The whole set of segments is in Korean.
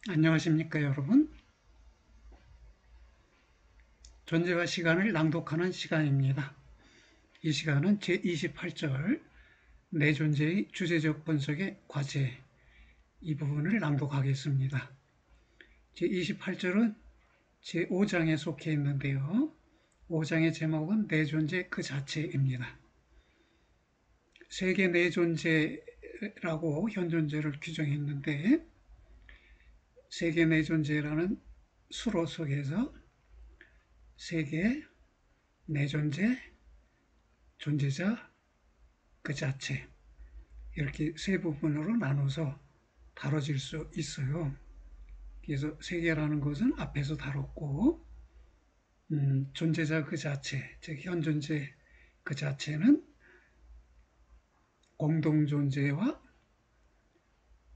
안녕하십니까, 여러분. 존재와 시간을 낭독하는 시간입니다. 이 시간은 제28절 내 존재의 주제적 분석의 과제 이 부분을 낭독하겠습니다. 제28절은 제5장에 속해 있는데요. 5장의 제목은 내 존재 그 자체입니다. 세계 내 존재라고 현존재를 규정했는데 세계 내 존재라는 수로 속에서 세계, 내 존재, 존재자, 그 자체 이렇게 세 부분으로 나눠서 다뤄질 수 있어요. 그래서 세계라는 것은 앞에서 다뤘고 존재자 그 자체, 즉 현존재 그 자체는 공동존재와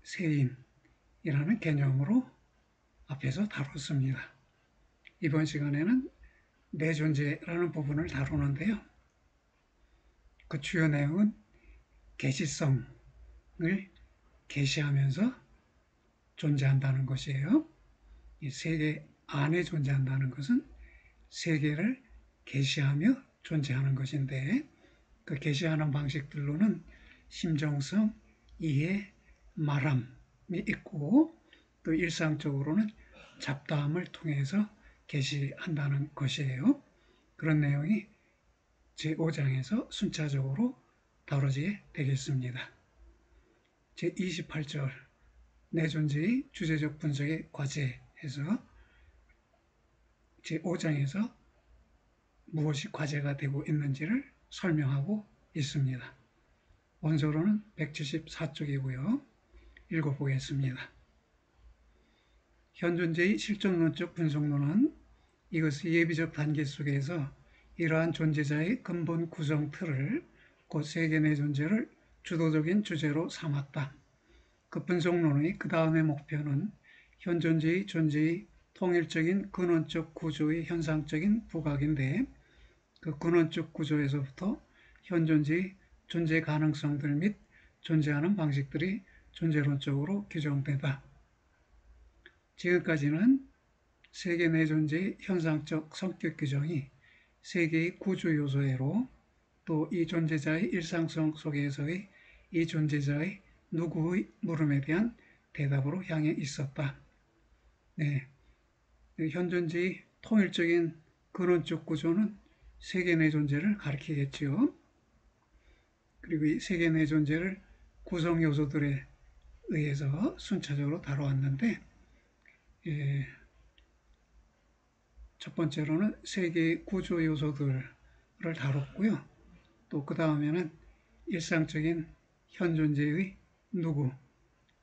세인이라는 개념으로 앞에서 다뤘습니다. 이번 시간에는 내 존재라는 부분을 다루는데요. 그 주요 내용은 계시성을 계시하면서 존재한다는 것이에요. 이 세계 안에 존재한다는 것은 세계를 계시하며 존재하는 것인데 그 계시하는 방식들로는 심정성, 이해, 말함이 있고 또 일상적으로는 잡다함을 통해서 계시한다는 것이에요. 그런 내용이 제5장에서 순차적으로 다뤄지게 되겠습니다. 제28절 내 존재의 주제적 분석의 과제에서 제5장에서 무엇이 과제가 되고 있는지를 설명하고 있습니다. 원서로는 174쪽이고요. 읽어보겠습니다. 현존재의 실존론적 분석론은 이것의 예비적 단계 속에서 이러한 존재자의 근본 구성 틀을 곧 세계 내 존재를 주도적인 주제로 삼았다. 그 분석론의 그 다음의 목표는 현존재의 존재의 통일적인 근원적 구조의 현상적인 부각인데 그 근원적 구조에서부터 현존재의 존재 가능성들 및 존재하는 방식들이 존재론적으로 규정되다. 지금까지는 세계 내 존재의 현상적 성격 규정이 세계의 구조 요소로 또 이 존재자의 일상성 속에서의 이 존재자의 누구의 물음에 대한 대답으로 향해 있었다. 네, 현존재의 통일적인 근원적 구조는 세계 내 존재를 가리키겠지요. 그리고 이 세계 내 존재를 구성 요소들에 의해서 순차적으로 다뤄왔는데 첫 번째로는 세계의 구조 요소들을 다뤘고요. 또 그 다음에는 일상적인 현존재의 누구,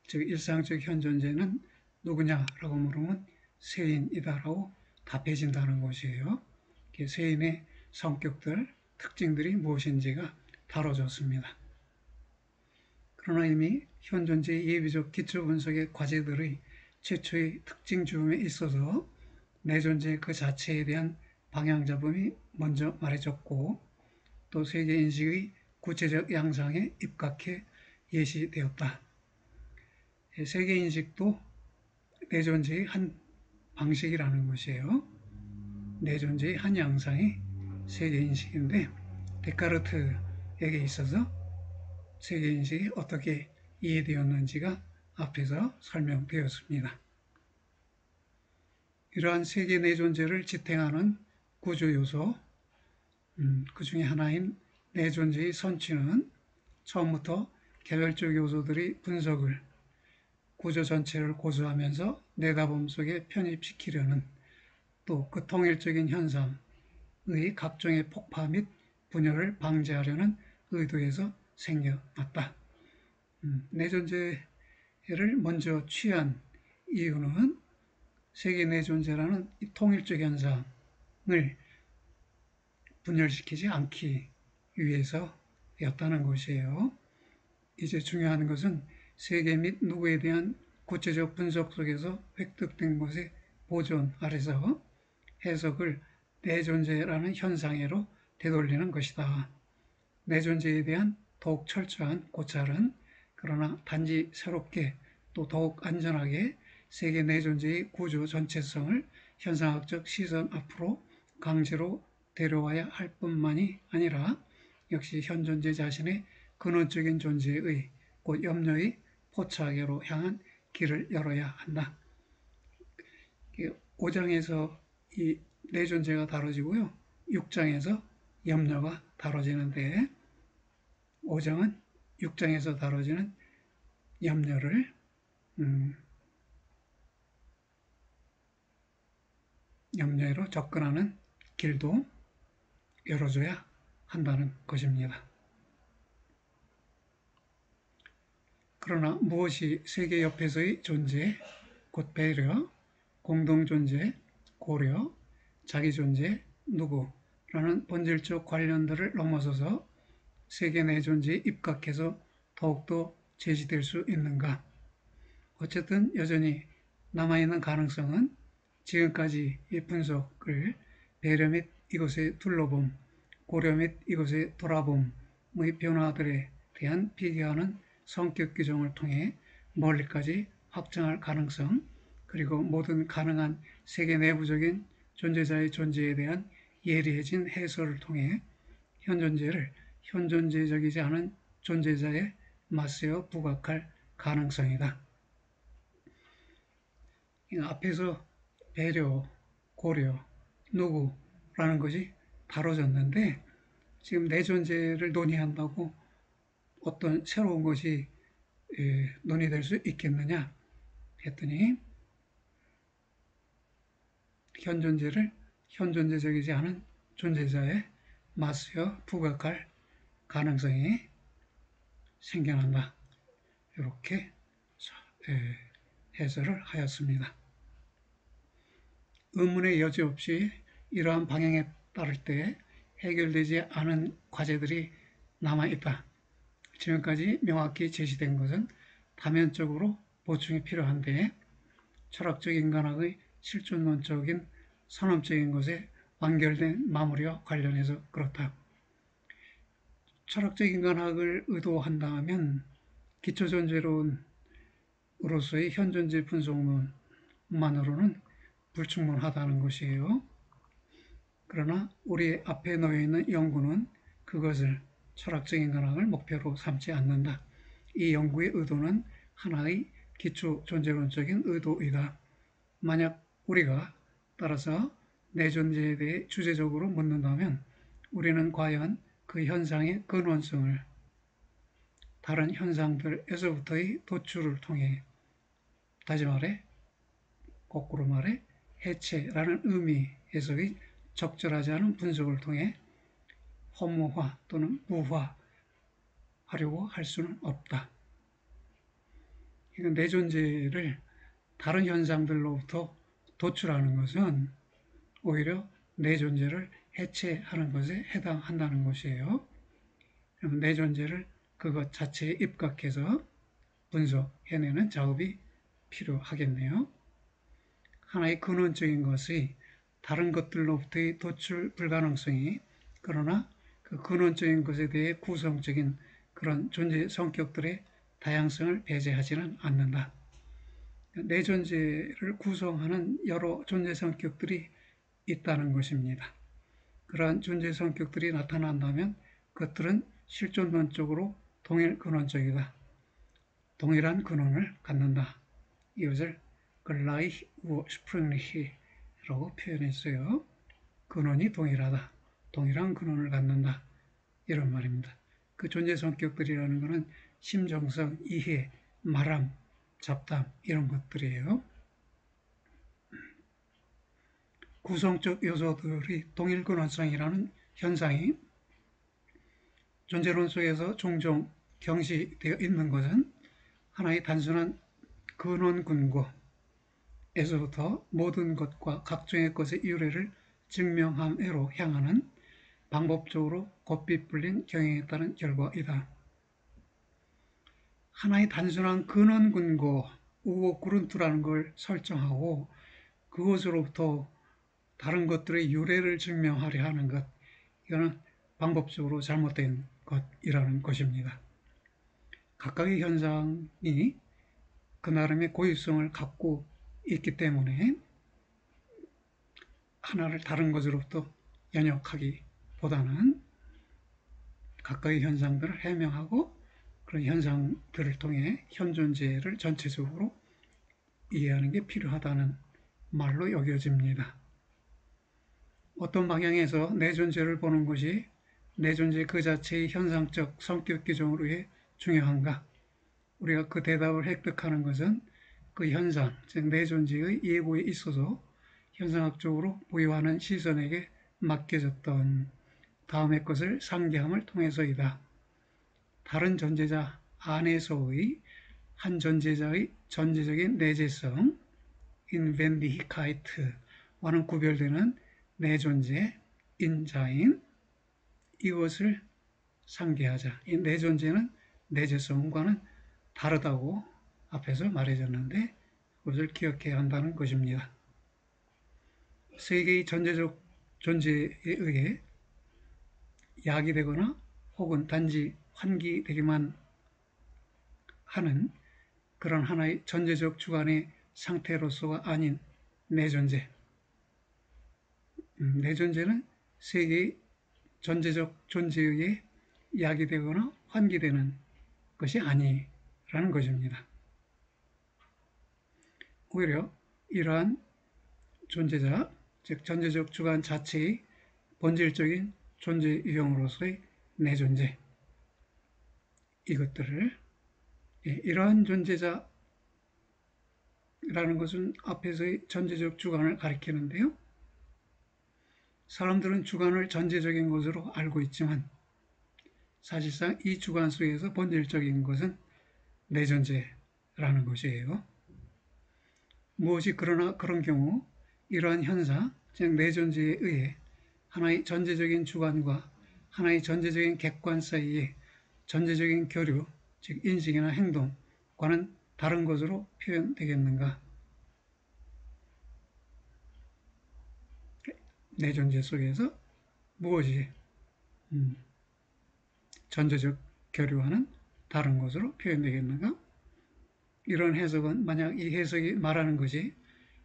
즉 일상적 현존재는 누구냐라고 물으면 세인이다라고 답해진다는 것이에요. 세인의 성격들, 특징들이 무엇인지가 다뤄졌습니다. 그러나 이미 현존재의 예비적 기초 분석의 과제들의 최초의 특징 주음에 있어서 내 존재 그 자체에 대한 방향 잡음이 먼저 말해졌고 또 세계인식의 구체적 양상에 입각해 예시되었다. 세계인식도 내 존재의 한 방식이라는 것이에요. 내 존재의 한 양상이 세계인식인데 데카르트에게 있어서 세계인식이 어떻게 이해되었는지가 앞에서 설명되었습니다. 이러한 세계 내 존재를 지탱하는 구조 요소, 그 중에 하나인 내 존재의 선취는 처음부터 개별적 요소들의 분석을 구조 전체를 고수하면서 내다봄 속에 편입시키려는 또 그 통일적인 현상의 각종의 폭파 및 분열을 방지하려는 의도에서 생겨났다. 내 존재를 먼저 취한 이유는 세계 내 존재라는 이 통일적 현상을 분열시키지 않기 위해서였다는 것이에요. 이제 중요한 것은 세계 및 누구에 대한 구체적 분석 속에서 획득된 것의 보존 아래서 해석을 내 존재라는 현상으로 되돌리는 것이다. 내 존재에 대한 더욱 철저한 고찰은 그러나 단지 새롭게 또 더욱 안전하게 세계 내존재의 구조 전체성을 현상학적 시선 앞으로 강제로 데려와야 할 뿐만이 아니라 역시 현존재 자신의 근원적인 존재의 곧 염려의 포착계로 향한 길을 열어야 한다. 5장에서 이 내존재가 다뤄지고요. 6장에서 염려가 다뤄지는데 5장은 6장에서 다뤄지는 염려를 염려로 접근하는 길도 열어줘야 한다는 것입니다. 그러나 무엇이 세계 옆에서의 존재, 곧 배려, 공동존재, 고려, 자기존재, 누구라는 본질적 관련들을 넘어서서 세계 내 존재에 입각해서 더욱더 제시될 수 있는가? 어쨌든 여전히 남아있는 가능성은 지금까지 이 분석을 배려 및 이것의 둘러봄, 고려 및 이것의 돌아봄의 변화들에 대한 비교하는 성격 규정을 통해 멀리까지 확장할 가능성, 그리고 모든 가능한 세계 내부적인 존재자의 존재에 대한 예리해진 해설을 통해 현존재를 현존재적이지 않은 존재자에 맞세어 부각할 가능성이다. 앞에서 배려, 고려, 누구라는 것이 다뤄졌는데 지금 내 존재를 논의한다고 어떤 새로운 것이 논의될 수 있겠느냐 했더니 현존재를 현존재적이지 않은 존재자에 맞서 부각할 가능성이 생겨난다. 이렇게 해설을 하였습니다. 의문의 여지 없이 이러한 방향에 따를 때 해결되지 않은 과제들이 남아있다. 지금까지 명확히 제시된 것은 다면적으로 보충이 필요한데 철학적 인간학의 실존론적인 선언적인 것에 완결된 마무리와 관련해서 그렇다. 철학적 인간학을 의도한다면 기초존재론으로서의 현존재 분석론만으로는 불충분하다는 것이에요. 그러나 우리 앞에 놓여있는 연구는 그것을 철학적 인간학을 목표로 삼지 않는다. 이 연구의 의도는 하나의 기초 존재론적인 의도이다. 만약 우리가 따라서 내 존재에 대해 주제적으로 묻는다면 우리는 과연 그 현상의 근원성을 다른 현상들에서부터의 도출을 통해 다시 말해 거꾸로 말해 해체라는 의미에서의 적절하지 않은 분석을 통해 허무화 또는 무화하려고 할 수는 없다. 이건 내 존재를 다른 현상들로부터 도출하는 것은 오히려 내 존재를 해체하는 것에 해당한다는 것이에요. 그러면 내 존재를 그것 자체에 입각해서 분석해내는 작업이 필요하겠네요. 하나의 근원적인 것의 다른 것들로부터의 도출 불가능성이 그러나 그 근원적인 것에 대해 구성적인 그런 존재 성격들의 다양성을 배제하지는 않는다. 내 존재를 구성하는 여러 존재 성격들이 있다는 것입니다. 그러한 존재 성격들이 나타난다면 그것들은 실존론적으로 동일 근원적이다. 동일한 근원을 갖는다. 이것을 gleich ursprünglich라고 표현했어요. 근원이 동일하다. 동일한 근원을 갖는다. 이런 말입니다. 그 존재 성격들이라는 것은 심정성, 이해, 말함, 잡담 이런 것들이에요. 구성적 요소들이 동일 근원성이라는 현상이 존재론 속에서 종종 경시되어 있는 것은 하나의 단순한 근원 근거에서부터 모든 것과 각종의 것의 유래를 증명함으로 향하는 방법적으로 곱빗 불린 경향에 따른 결과이다. 하나의 단순한 근원 근거, 우고쿠른투라는 걸 설정하고 그것으로부터 다른 것들의 유래를 증명하려 하는 것, 이거는 방법적으로 잘못된 것이라는 것입니다. 각각의 현상이 그 나름의 고유성을 갖고 있기 때문에 하나를 다른 것으로부터 연역하기보다는 각각의 현상들을 해명하고 그런 현상들을 통해 현존재를 전체적으로 이해하는 게 필요하다는 말로 여겨집니다. 어떤 방향에서 내 존재를 보는 것이 내 존재 그 자체의 현상적 성격 규정으로 해 중요한가? 우리가 그 대답을 획득하는 것은 그 현상, 즉 내 존재의 예고에 있어서 현상학적으로 보유하는 시선에게 맡겨졌던 다음의 것을 상기함을 통해서이다. 다른 존재자 안에서의 한 존재자의 전제적인 내재성, 인벤디히카이트와는 구별되는 내 존재, 인자인 이것을 상기하자. 이 내 존재는 내재성과는 다르다고 앞에서 말해줬는데 그것을 기억해야 한다는 것입니다. 세계의 전제적 존재에 의해 야기되거나 혹은 단지 환기되기만 하는 그런 하나의 전제적 주관의 상태로서가 아닌 내 존재. 내 존재는 세계의 전제적 존재에 의해 야기되거나 환기되는 것이 아니라는 것입니다. 오히려 이러한 존재자, 즉 전제적 주관 자체의 본질적인 존재 유형으로서의 내 존재, 이것들을 이러한 존재자라는 것은 앞에서의 전제적 주관을 가리키는데요. 사람들은 주관을 전제적인 것으로 알고 있지만 사실상 이 주관 속에서 본질적인 것은 내 존재라는 것이에요. 무엇이 그러나 그런 경우 이러한 현상, 즉 내 존재에 의해 하나의 전제적인 주관과 하나의 전제적인 객관 사이에 전제적인 교류, 즉 인식이나 행동과는 다른 것으로 표현되겠는가? 내 존재 속에서 무엇이 전제적 교류와는 다른 것으로 표현되겠는가? 이런 해석은 만약 이 해석이 말하는 것이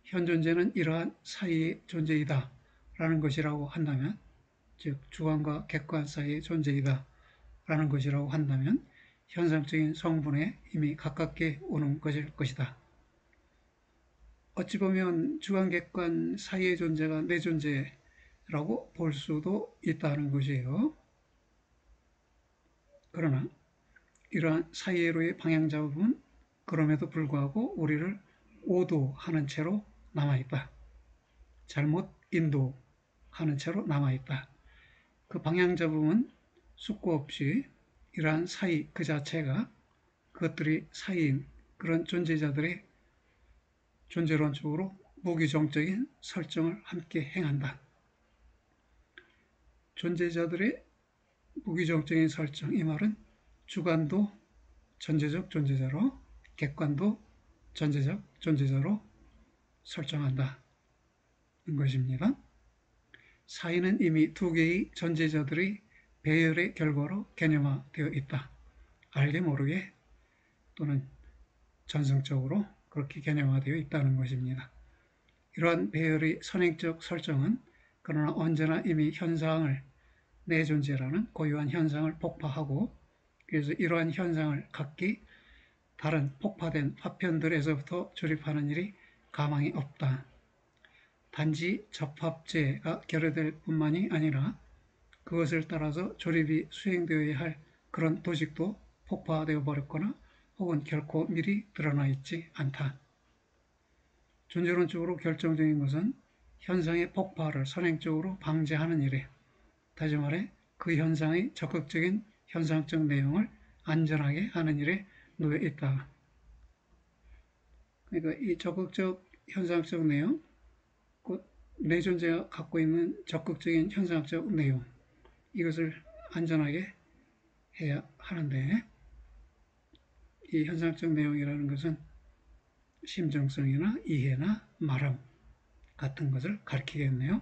현존재는 이러한 사이의 존재이다 라는 것이라고 한다면, 즉 주관과 객관 사이의 존재이다 라는 것이라고 한다면 현상적인 성분에 이미 가깝게 오는 것일 것이다. 어찌 보면 주관, 객관 사이의 존재가 내 존재라고 볼 수도 있다는 것이에요. 그러나 이러한 사이로의 방향 잡음은 그럼에도 불구하고 우리를 오도하는 채로 남아있다. 잘못 인도하는 채로 남아있다. 그 방향 잡음은 숙고 없이 이러한 사이 그 자체가 그것들이 사이인 그런 존재자들의 존재론적으로 무규정적인 설정을 함께 행한다. 존재자들의 무규정적인 설정, 이 말은 주관도 전제적 존재자로, 객관도 전제적 존재자로 설정한다는 것입니다. 사이는 이미 두 개의 존재자들의 배열의 결과로 개념화되어 있다. 알게 모르게 또는 전승적으로 그렇게 개념화되어 있다는 것입니다. 이러한 배열의 선행적 설정은 그러나 언제나 이미 현상을 내 존재라는 고유한 현상을 폭파하고 그래서 이러한 현상을 각기 다른 폭파된 파편들에서부터 조립하는 일이 가망이 없다. 단지 접합제가 결여될 뿐만이 아니라 그것을 따라서 조립이 수행되어야 할 그런 도식도 폭파되어 버렸거나 혹은 결코 미리 드러나 있지 않다. 존재론적으로 결정적인 것은 현상의 폭발을 선행적으로 방지하는 일에, 다시 말해 그 현상의 적극적인 현상적 내용을 안전하게 하는 일에 놓여 있다. 그러니까 이 적극적 현상적 내용, 내 존재가 갖고 있는 적극적인 현상적 내용, 이것을 안전하게 해야 하는데 이 현상적 내용이라는 것은 심정성이나 이해나 말함 같은 것을 가리키겠네요.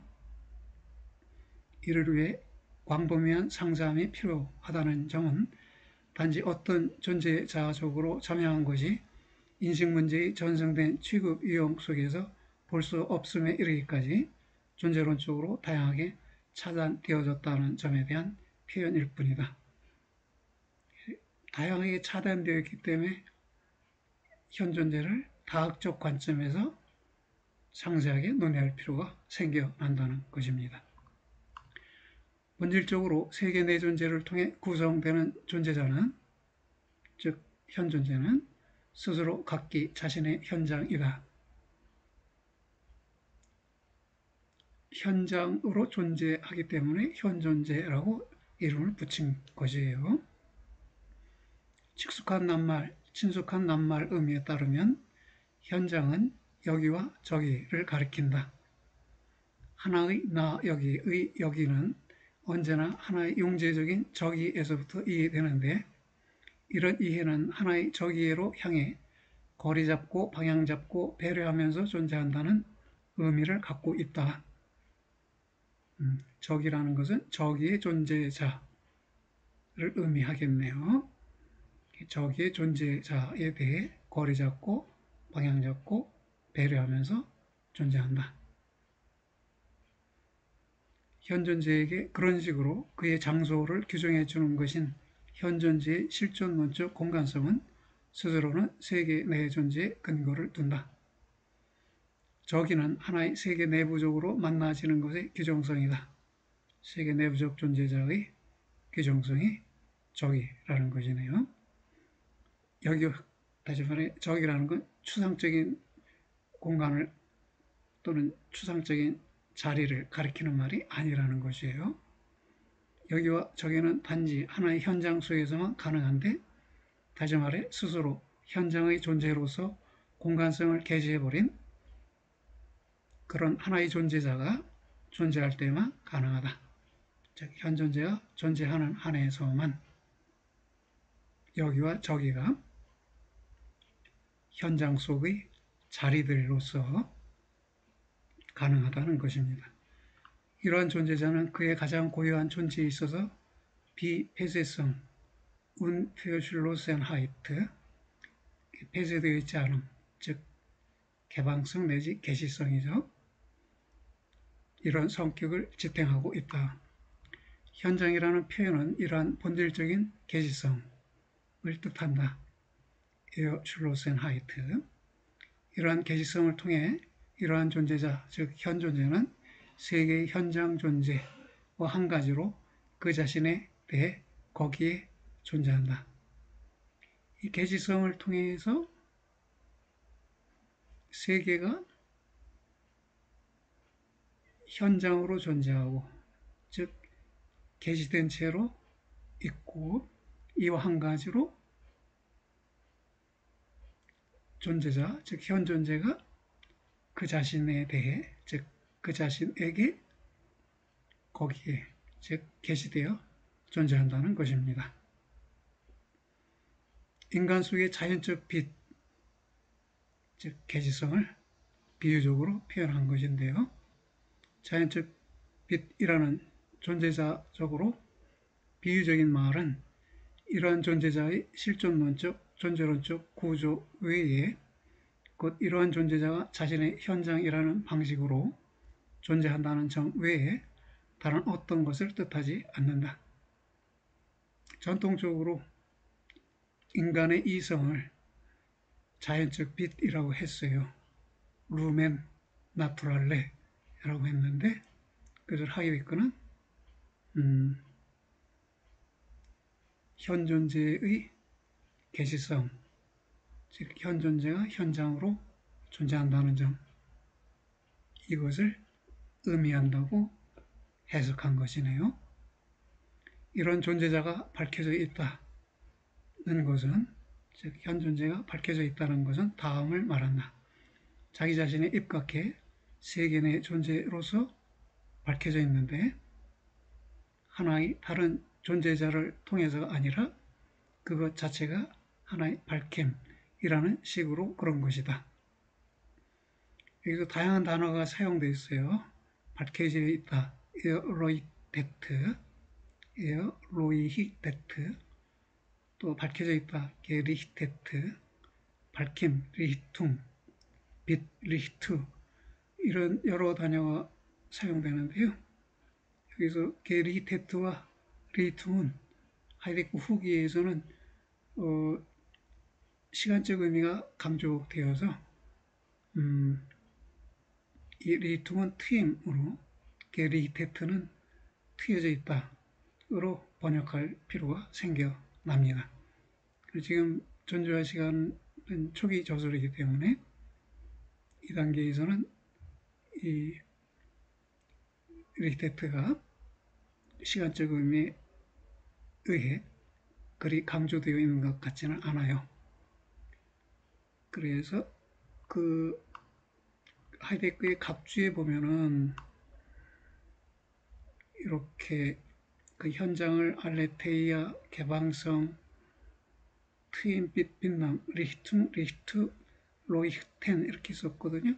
이를 위해 광범위한 상상이 필요하다는 점은 단지 어떤 존재자적으로 점양한 것이 인식문제의 전승된 취급 유형 속에서 볼 수 없음에 이르기까지 존재론적으로 다양하게 차단되어졌다는 점에 대한 표현일 뿐이다. 다양하게 차단되어 있기 때문에 현존재를 다학적 관점에서 상세하게 논의할 필요가 생겨난다는 것입니다. 본질적으로 세계 내 존재를 통해 구성되는 존재자는, 즉 현존재는 스스로 각기 자신의 현장이다. 현장으로 존재하기 때문에 현존재라고 이름을 붙인 것이에요. 친숙한 낱말 의미에 따르면 현장은 여기와 저기를 가리킨다. 하나의 나 여기의 여기는 언제나 하나의 용제적인 저기에서부터 이해되는데, 이런 이해는 하나의 저기로 향해 거리 잡고 방향 잡고 배려하면서 존재한다는 의미를 갖고 있다. 저기라는 것은 저기의 존재자를 의미하겠네요. 저기의 존재자에 대해 거리 잡고 방향 잡고 배려하면서 존재한다. 현존재에게 그런 식으로 그의 장소를 규정해 주는 것인 현존재의 실존론적 공간성은 스스로는 세계 내 존재에 근거를 둔다. 저기는 하나의 세계 내부적으로 만나지는 것의 규정성이다. 세계 내부적 존재자의 규정성이 저기라는 것이네요. 여기, 다시 말해 저기라는 건 추상적인 공간을 또는 추상적인 자리를 가리키는 말이 아니라는 것이에요. 여기와 저기는 단지 하나의 현장 속에서만 가능한데, 다시 말해 스스로 현장의 존재로서 공간성을 개시해버린 그런 하나의 존재자가 존재할 때만 가능하다. 즉 현존재가 존재하는 한에서만 여기와 저기가 현장 속의 자리들로서 가능하다는 것입니다. 이러한 존재자는 그의 가장 고유한 존재에 있어서 비폐쇄성, unverschlossenheit, 폐쇄되어 있지 않음, 즉 개방성 내지 개시성이죠. 이런 성격을 지탱하고 있다. 현장이라는 표현은 이러한 본질적인 개시성을 뜻한다. Erschlossenheit. 이러한 개시성을 통해 이러한 존재자, 즉 현존재는 세계의 현장 존재와 한 가지로 그 자신에 대해 거기에 존재한다. 이 개시성을 통해서 세계가 현장으로 존재하고, 즉 개시된 채로 있고, 이와 한 가지로 존재자, 즉 현존재가 그 자신에 대해, 즉 그 자신에게 거기에, 즉 개시되어 존재한다는 것입니다. 인간 속의 자연적 빛, 즉 개시성을 비유적으로 표현한 것인데요. 자연적 빛이라는 존재자적으로 비유적인 말은 이러한 존재자의 실존론적, 존재론적 구조 외에 곧 이러한 존재자가 자신의 현장이라는 방식으로 존재한다는 점 외에 다른 어떤 것을 뜻하지 않는다. 전통적으로 인간의 이성을 자연적 빛이라고 했어요. 루멘 나투랄레라고 했는데, 그것을 하이웨크는 현존재의 개시성, 즉 현존재가 현장으로 존재한다는 점, 이것을 의미한다고 해석한 것이네요. 이런 존재자가 밝혀져 있다는 것은, 즉 현존재가 밝혀져 있다는 것은 다음을 말한다. 자기 자신에 입각해 세계 내 존재로서 밝혀져 있는데, 하나의 다른 존재자를 통해서가 아니라 그것 자체가 하나의 밝힘이라는 식으로 그런 것이다. 여기서 다양한 단어가 사용되어 있어요. 밝혀져 있다, 에어로이데트, 에어로이히데트, 또 밝혀져 있다, 게리히데트, 밝힘, 리히퉁, 빛, 리히트 이런 여러 단어가 사용되는데요. 여기서 게리히테트와 리히퉁은 하이데크 후기에서는 시간적 의미가 강조되어서 이 리히퉁은 트임으로 게리히테트는 트여져 있다로 번역할 필요가 생겨납니다. 지금 존재와 시간은 초기 저술이기 때문에 이 단계에서는 이 리히테트가 시간적 의미에 의해 그리 강조되어 있는 것 같지는 않아요. 그래서 그 하이데크의 각주에 보면은 이렇게 그 현장을 알레테이아, 개방성, 트임, 빛, 빛남, 리히퉁, 리히트, 로이흐텐 이렇게 썼거든요.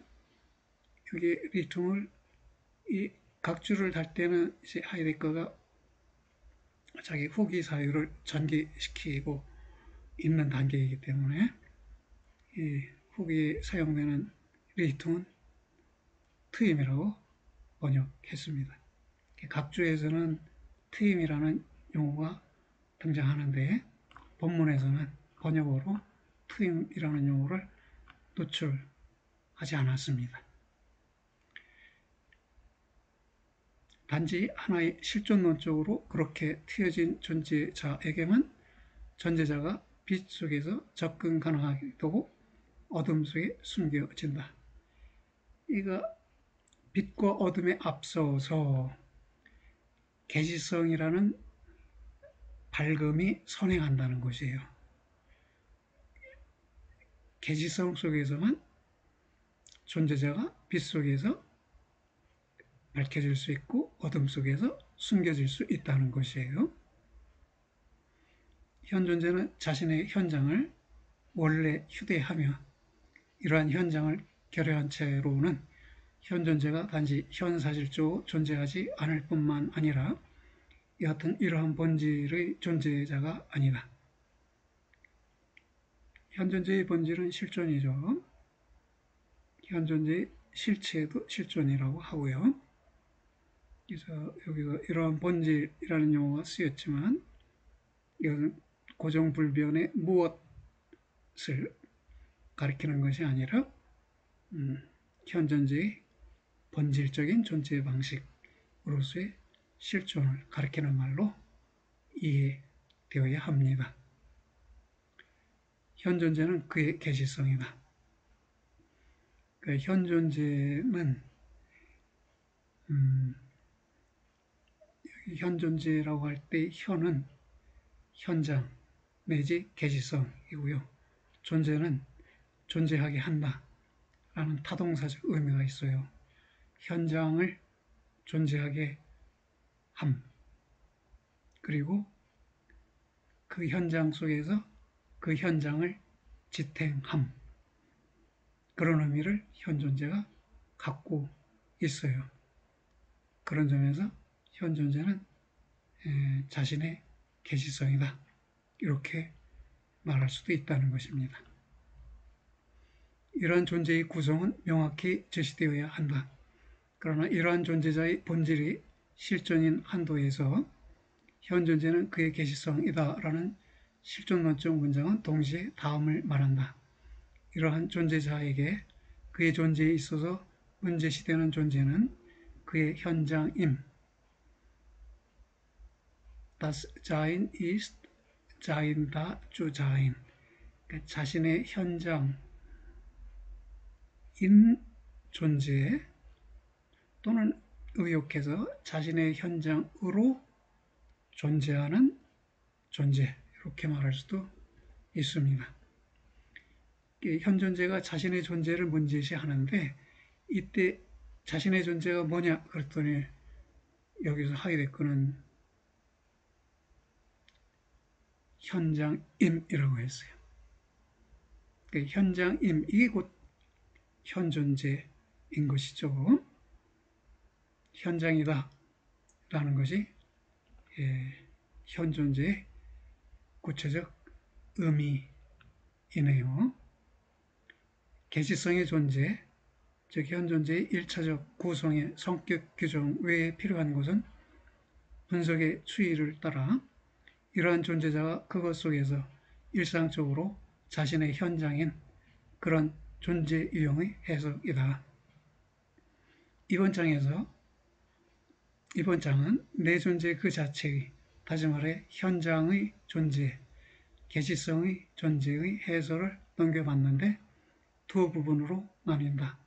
여기 리히퉁을 이 각주를 달 때는 이제 하이데크가 자기 후기 사유를 전개시키고 있는 단계이기 때문에 이 후기에 사용되는 리히퉁은 트임이라고 번역했습니다. 각주에서는 트임이라는 용어가 등장하는데 본문에서는 번역어로 트임이라는 용어를 노출하지 않았습니다. 단지 하나의 실존론적으로 그렇게 트여진 존재자에게만 존재자가 빛 속에서 접근 가능하게 되고 어둠 속에 숨겨진다. 이거 빛과 어둠에 앞서서 계시성이라는 밝음이 선행한다는 것이에요. 계시성 속에서만 존재자가 빛 속에서 밝혀질 수 있고 어둠 속에서 숨겨질 수 있다는 것이에요. 현 존재는 자신의 현장을 원래 휴대하며 이러한 현장을 결여한 채로는 현 존재가 단지 현사실적으로 존재하지 않을 뿐만 아니라 여하튼 이러한 본질의 존재자가 아니다. 현 존재의 본질은 실존이죠. 현 존재의 실체도 실존이라고 하고요. 그래서 여기서 이러한 본질이라는 용어가 쓰였지만 이것은 고정불변의 무엇을 가리키는 것이 아니라 현 존재의 본질적인 존재 방식으로서의 실존을 가리키는 말로 이해되어야 합니다. 현 존재는 그의 계시성이다. 그러니까 현 존재는 현 존재라고 할 때 현은 현장 내지 계시성이고요. 존재는 존재하게 한다 라는 타동사적 의미가 있어요. 현장을 존재하게 함, 그리고 그 현장 속에서 그 현장을 지탱함, 그런 의미를 현 존재가 갖고 있어요. 그런 점에서 현 존재는 자신의 계시성이다, 이렇게 말할 수도 있다는 것입니다. 이러한 존재의 구성은 명확히 제시되어야 한다. 그러나 이러한 존재자의 본질이 실존인 한도에서 현 존재는 그의 계시성이다 라는 실존론적 문장은 동시에 다음을 말한다. 이러한 존재자에게 그의 존재에 있어서 문제시되는 존재는 그의 현장임. Das Sein ist Sein da zu sein. 자신의 현장인 존재 또는 의욕해서 자신의 현장으로 존재하는 존재, 이렇게 말할 수도 있습니다. 현 존재가 자신의 존재를 문제시하는데 이때 자신의 존재가 뭐냐 그랬더니 여기서 하이데크는 현장임이라고 했어요. 현장임, 이게 곧 현 존재인 것이죠. 현장이다 라는 것이 현 존재의 구체적 의미이네요. 개시성의 존재, 즉 현존재의 1차적 구성의 성격 규정 외에 필요한 것은 분석의 추이를 따라 이러한 존재자가 그것 속에서 일상적으로 자신의 현장인 그런 존재 유형의 해석이다. 이번 장은 내 존재 그 자체의, 다시 말해 현장의 존재, 개시성의 존재의 해설을 넘겨봤는데 두 부분으로 나뉜다.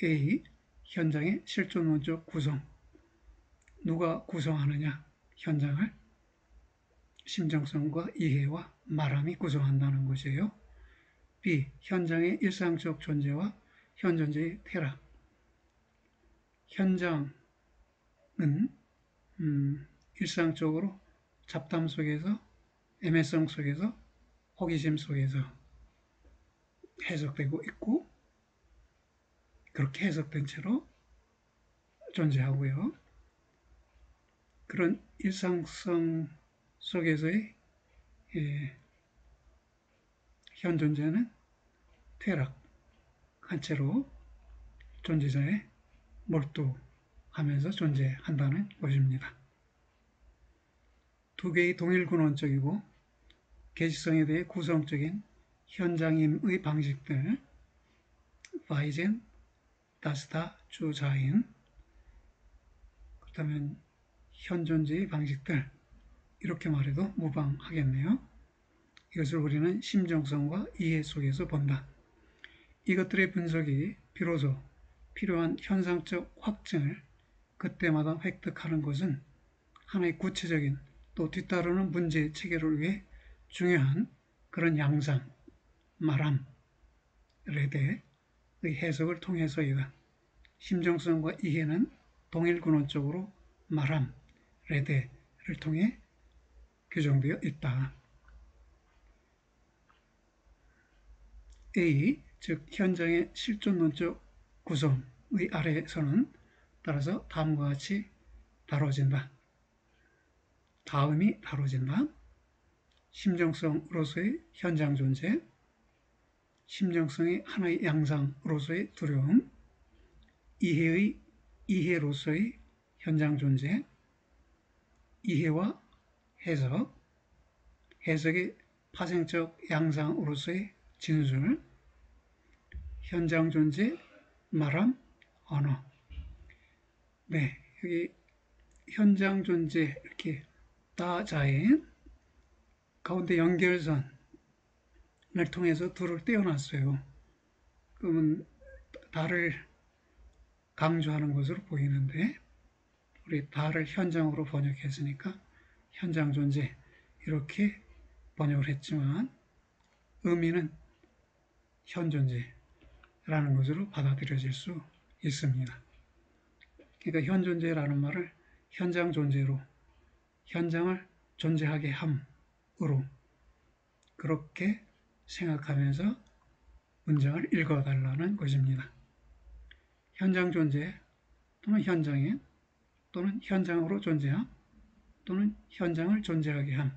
A. 현장의 실존론적 구성. 누가 구성하느냐? 현장을 심정성과 이해와 말함이 구성한다는 것이에요. B. 현장의 일상적 존재와 현존재의 퇴락. 현장은 일상적으로 잡담 속에서, 애매성 속에서, 호기심 속에서 해석되고 있고 그렇게 해석된 채로 존재하고요. 그런 일상성 속에서의 현존재는 퇴락한 채로 존재자에 몰두하면서 존재한다는 것입니다. 두 개의 동일 근원적이고 개시성에 대해 구성적인 현장임의 방식들, 바이젠, 다스타, 주자인, 그렇다면 현존재의 방식들, 이렇게 말해도 무방하겠네요. 이것을 우리는 심정성과 이해 속에서 본다. 이것들의 분석이 비로소 필요한 현상적 확증을 그때마다 획득하는 것은 하나의 구체적인 또 뒤따르는 문제 체계를 위해 중요한 그런 양상, 말함, 레대의 해석을 통해서이다. 심정성과 이해는 동일 근원적으로 말함, 레대를 통해 규정되어 있다. A, 즉 현장의 실존론적 구성의 아래에서는 따라서 다음과 같이 다뤄진다. 다음이 다뤄진다. 심정성으로서의 현장 존재, 심정성의 하나의 양상으로서의 두려움, 이해로서의 현장 존재, 이해와 해석, 해석의 파생적 양상으로서의 진술, 현장 존재, 말함, 언어. 네, 여기 현장 존재 이렇게 다자인 가운데 연결선을 통해서 둘을 떼어놨어요. 그러면 다를 강조하는 것으로 보이는데 우리 다를 현장으로 번역했으니까 현장 존재 이렇게 번역을 했지만 의미는 현존재라는 것으로 받아들여질 수 있습니다. 그러니까 현존재라는 말을 현장 존재로, 현장을 존재하게 함으로 그렇게 생각하면서 문장을 읽어달라는 것입니다. 현장 존재 또는 현장인 또는 현장으로 존재함 또는 현장을 존재하게 함.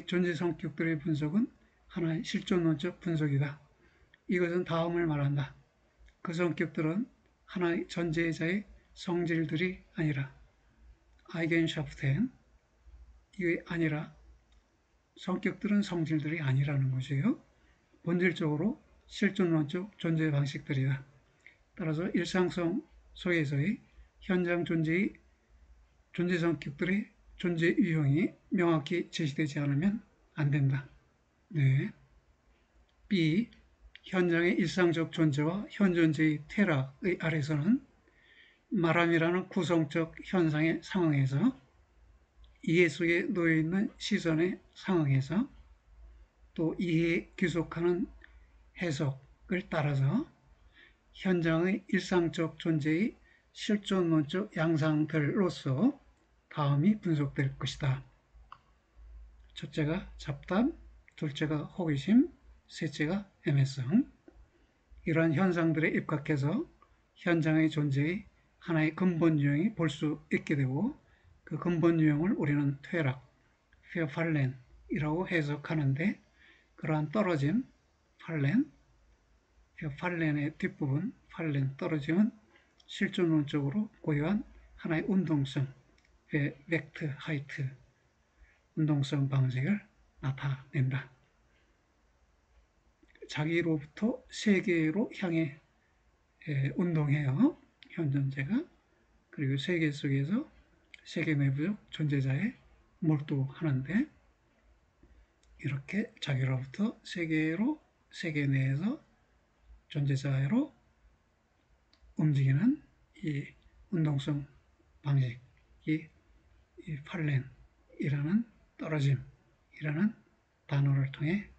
존재 성격들의 분석은 하나의 실존론적 분석이다. 이것은 다음을 말한다. 그 성격들은 하나의 존재자의 성질들이 아니라 아이겐샤프텐, 이게 아니라 성격들은 성질들이 아니라는 것이에요. 본질적으로 실존론적 존재 방식들이다. 따라서 일상성 속에서의 현장 존재의 존재 성격들의 존재 유형이 명확히 제시되지 않으면 안 된다. 네. B. 현장의 일상적 존재와 현존재의 퇴락의 아래서는 말함이라는 구성적 현상의 상황에서 이해 속에 놓여있는 시선의 상황에서 또 이해에 귀속하는 해석을 따라서 현장의 일상적 존재의 실존론적 양상들로서 다음이 분석될 것이다. 첫째가 잡담, 둘째가 호기심, 셋째가 애매성. 이러한 현상들에 입각해서 현장의 존재의 하나의 근본 유형이 볼 수 있게 되고 그 근본 유형을 우리는 퇴락, 페어팔렌이라고 해석하는데 그러한 떨어짐, 팔렌, 그 팔렌의 뒷부분, 팔렌 떨어지면 실존론적으로 고유한 하나의 운동성, 벡트, 하이트, 운동성 방식을 나타낸다. 자기로부터 세계로 향해 운동해요. 현존재가. 그리고 세계 속에서 세계 내부적 존재자에 몰두하는데 이렇게 자기로부터 세계로 세계 내에서 존재자로 움직이는 이 운동성 방식이 이 팔렌이라는 떨어짐이라는 단어를 통해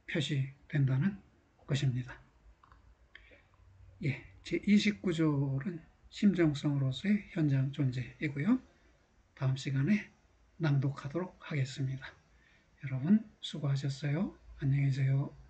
표시된다는 것입니다. 예, 제29조는 심정성으로서의 현장 존재이고요. 다음 시간에 낭독하도록 하겠습니다. 여러분 수고하셨어요. 안녕히 계세요.